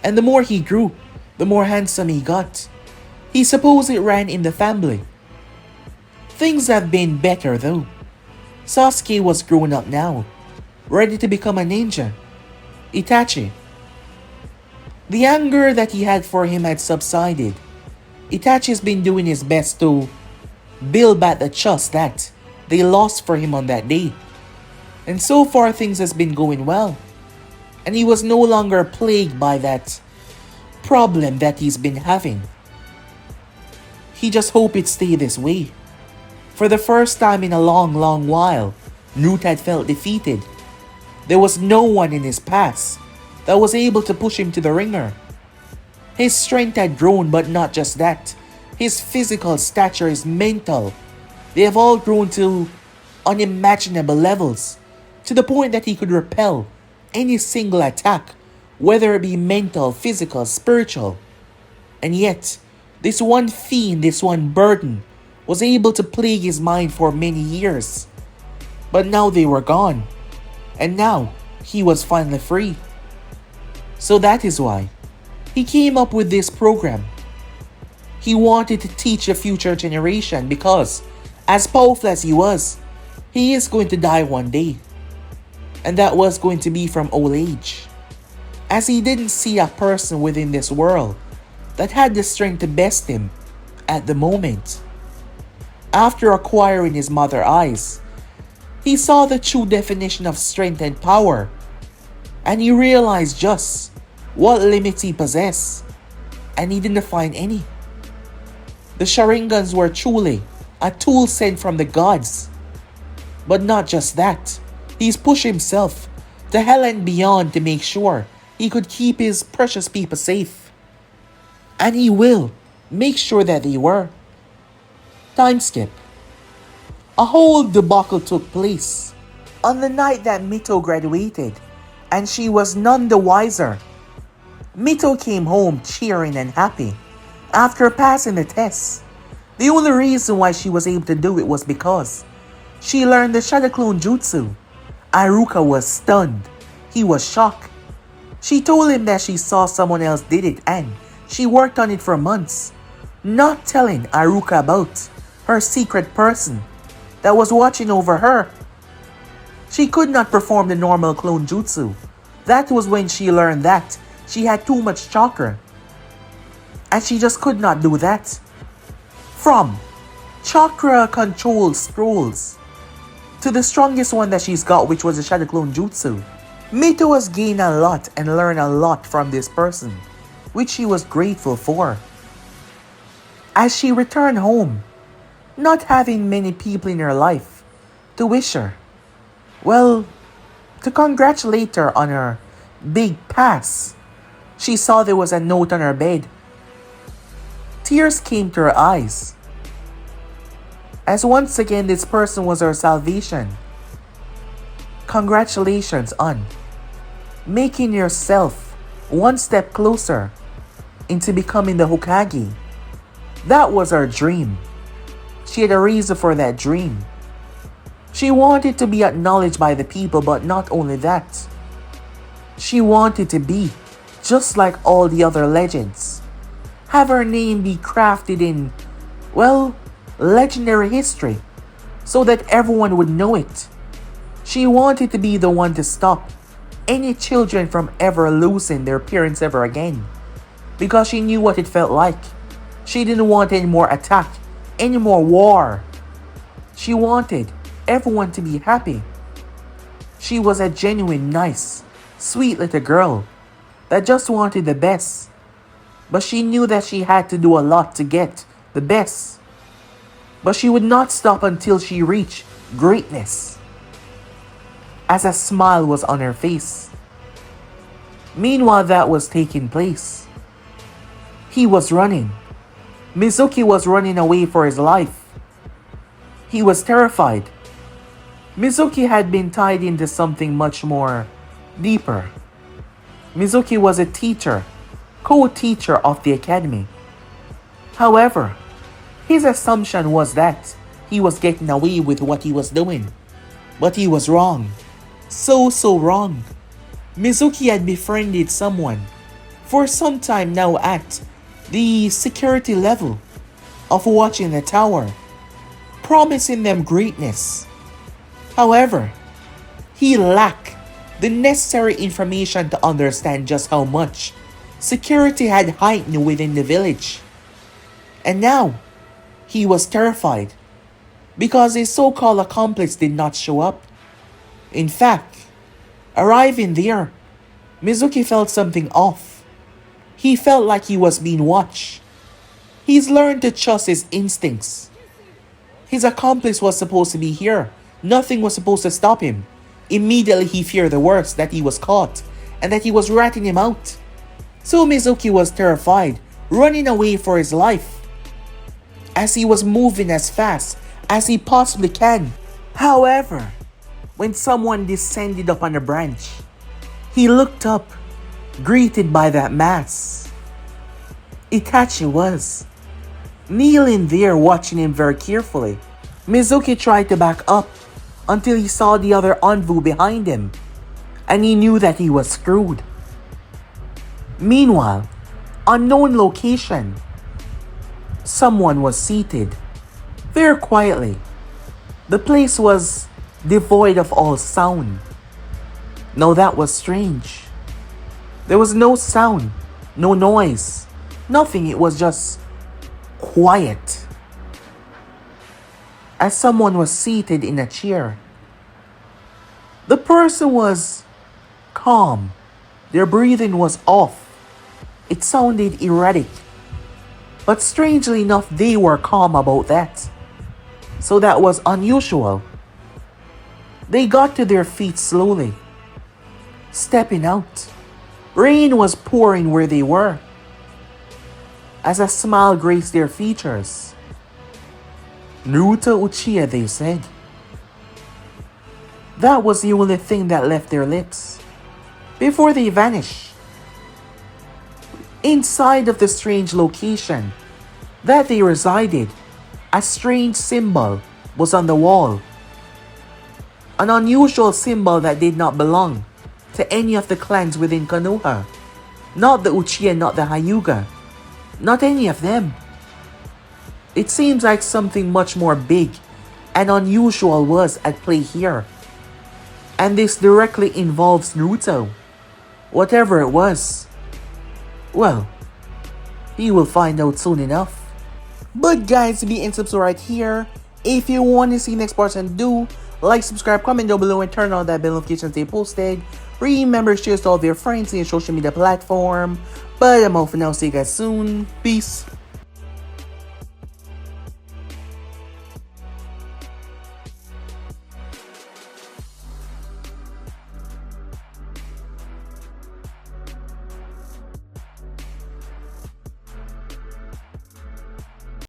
and the more he grew, the more handsome he got. He supposed it ran in the family. Things have been better though. Sasuke was grown up now, ready to become a ninja. Itachi, the anger that he had for him had subsided. Itachi's been doing his best to build back the trust that they lost for him on that day. And so far things has been going well. And he was no longer plagued by that problem that he's been having. He just hoped it stay this way. For the first time in a long while, Naruto had felt defeated. There was no one in his past that was able to push him to the ringer. His strength had grown, but not just that. His physical stature, his mental, they have all grown to unimaginable levels, to the point that he could repel any single attack, whether it be mental, physical, spiritual. And yet, this one fiend, this one burden, was able to plague his mind for many years. But now they were gone, and now he was finally free. So that is why He came up with this program. He wanted to teach the future generation because, as powerful as he is going to die one day. And that was going to be from old age. As he didn't see a person within this world that had the strength to best him at the moment. After acquiring his mother's eyes, he saw the true definition of strength and power, and he realized just what limits he possessed, and he didn't find any. The Sharingans were truly a tool sent from the gods. But not just that, he's pushed himself to hell and beyond to make sure he could keep his precious people safe. And he will make sure that they were. Time skip. A whole debacle took place on the night that Mito graduated, and she was none the wiser. Mito came home cheering and happy after passing the test. The only reason why she was able to do it was because she learned the Shadow Clone Jutsu. Iruka was stunned. He was shocked. She told him that she saw someone else did it and she worked on it for months, not telling Iruka about her secret person that was watching over her. She could not perform the normal clone jutsu. That was when she learned that she had too much chakra, and she just could not do that. From chakra control scrolls to the strongest one that she's got, which was the Shadow Clone Jutsu, Mito has gained a lot and learned a lot from this person, which she was grateful for. As she returned home, not having many people in her life to wish her, well, to congratulate her on her big pass, she saw there was a note on her bed. Tears came to her eyes, as once again this person was her salvation. Congratulations on making yourself one step closer into becoming the Hokage. That was her dream. She had a reason for that dream. She wanted to be acknowledged by the people, but not only that. She wanted to be just like all the other legends. Have her name be crafted in, well, legendary history, so that everyone would know it. She wanted to be the one to stop any children from ever losing their parents ever again, because she knew what it felt like. She didn't want any more attack, any more war. She wanted everyone to be happy. She was a genuine, nice, sweet little girl that just wanted the best. But she knew that she had to do a lot to get the best. But she would not stop until she reached greatness. As a smile was on her face. Meanwhile, that was taking place. He was running. Mizuki was running away for his life. He was terrified. Mizuki had been tied into something much more deeper. Mizuki was a teacher, co-teacher of the academy. However, his assumption was that he was getting away with what he was doing. But he was wrong. So wrong. Mizuki had befriended someone for some time now at the security level of watching the tower, promising them greatness. However, he lacked the necessary information to understand just how much security had heightened within the village. And now, he was terrified because his so-called accomplice did not show up. In fact, arriving there, Mizuki felt something off. He felt like he was being watched. He's learned to trust his instincts. His accomplice was supposed to be here. Nothing was supposed to stop him. Immediately he feared the worst, that he was caught and that he was ratting him out. So Mizuki was terrified, running away for his life, as he was moving as fast as he possibly can. However, when someone descended up on a branch, he looked up, greeted by that mass. Itachi was kneeling there, watching him very carefully. Mizuki tried to back up until he saw the other Anvu behind him, and he knew that he was screwed. Meanwhile, unknown location. Someone was seated, very quietly. The place was devoid of all sound. Now that was strange. There was no sound, no noise, nothing. It was just quiet. As someone was seated in a chair. The person was calm. Their breathing was off. It sounded erratic. But strangely enough, they were calm about that. So that was unusual. They got to their feet slowly, stepping out. Rain was pouring where they were. As a smile graced their features. Naruto Uchiha, they said. That was the only thing that left their lips before they vanished. Inside of the strange location that they resided, a strange symbol was on the wall. An unusual symbol that did not belong to any of the clans within Konoha. Not the Uchiha, not the Hyuga. Not any of them. It seems like something much more big and unusual was at play here. And this directly involves Naruto. Whatever it was. Well, you will find out soon enough. But guys, be and subscribe right here. If you want to see next portion, do like, subscribe, comment down below, and turn on that bell notification stay posted. Remember, share to all of your friends in your social media platform. But I'm out for now. See you guys soon. Peace.